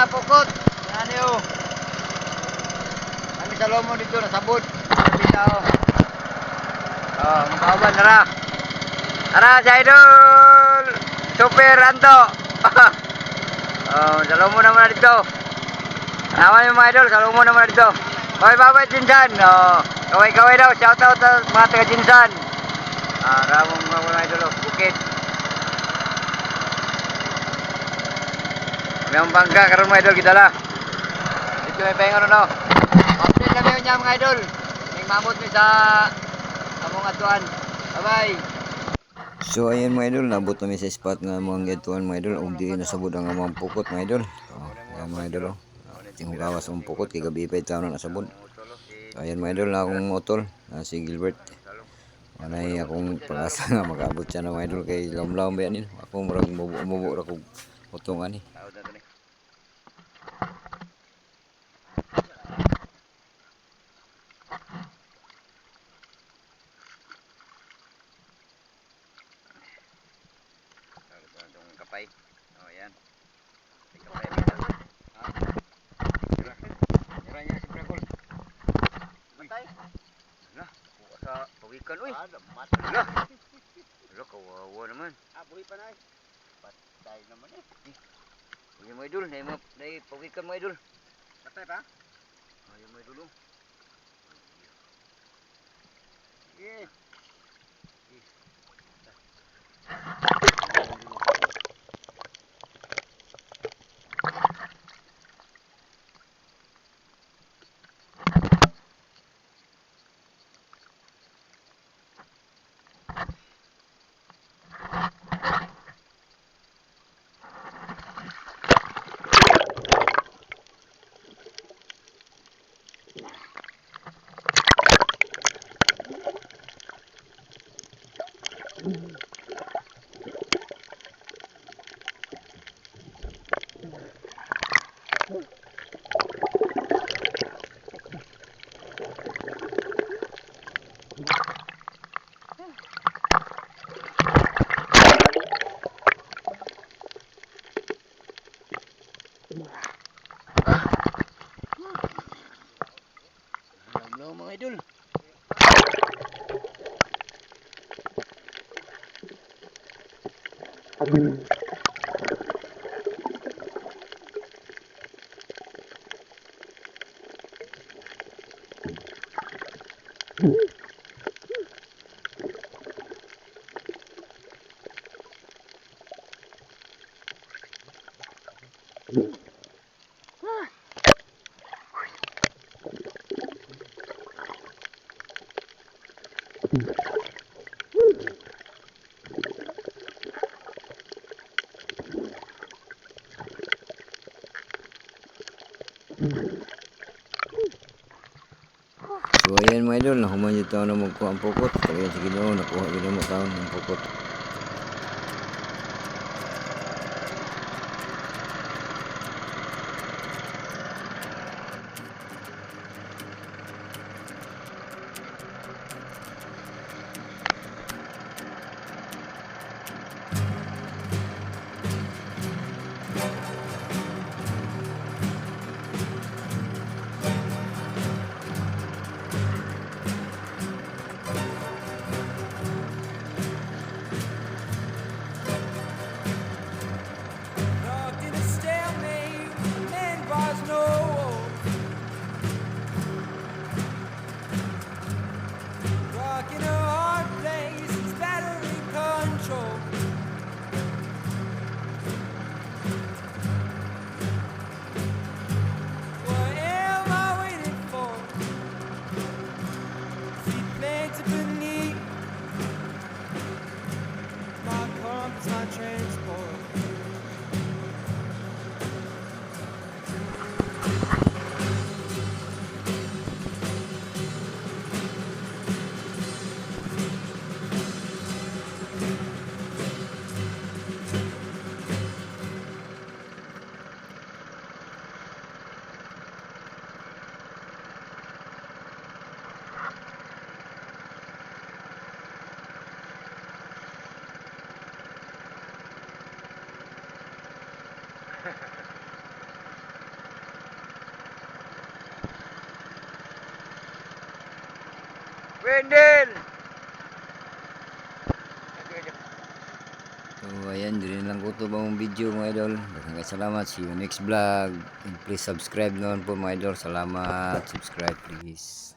mga pukot. Yan yun. Kami sa lomo dito, nasabot. Bitaw. Magkawaban, tara. Tara, si Idol. Super Anto. Sa lomo naman na dito. Naman yung mga idol, sa lomo naman na dito. Bye-bye, Jinsan. Kaway-kaway daw. Shoutout sa mga taga-Jinsan. Ramong mga idol, bukid. May ang bangga karon mga idol kita la. Dito may pahingon no. Update kami niya mga idol. May mamot mi sa among atuan. Bye-bye. So ayan mga idol, nabot namin sa spot nga mga gatuan mga idol. Og di nasabod ang among pukot mga idol. Ayan mga idol. Tingog gawas ang pukot kay gabi pa taon na nasabod. So ayan mga idol, na akong utol, si Gilbert. Manay akong pag-asa nga mag-abot siya na mga idol kay lamlaw ba yan. Ako murag umubo ra kog utongan ni. Kapay. Ayan. Kapay dito. Tira niya si Brakol. Matay. Lah, buka sa pawikan uy. Lah. Lah, kawawa naman. Buhi pa na eh. Patay naman eh. Uy, mga idol, na pawikan mga idol. Patay pa? Ay, mga idol. Yeah. Hello mga idol. So ayan mga idol, nahuman yung taon na magkuha ang pukot. Kaya sige no, nakuha yun ang taon ng pukot. Wendel! So ayan, diri lang ko to bang video mga idol. Daghang salamat, see you next vlog. And please subscribe noon po mga idol. Salamat, subscribe please.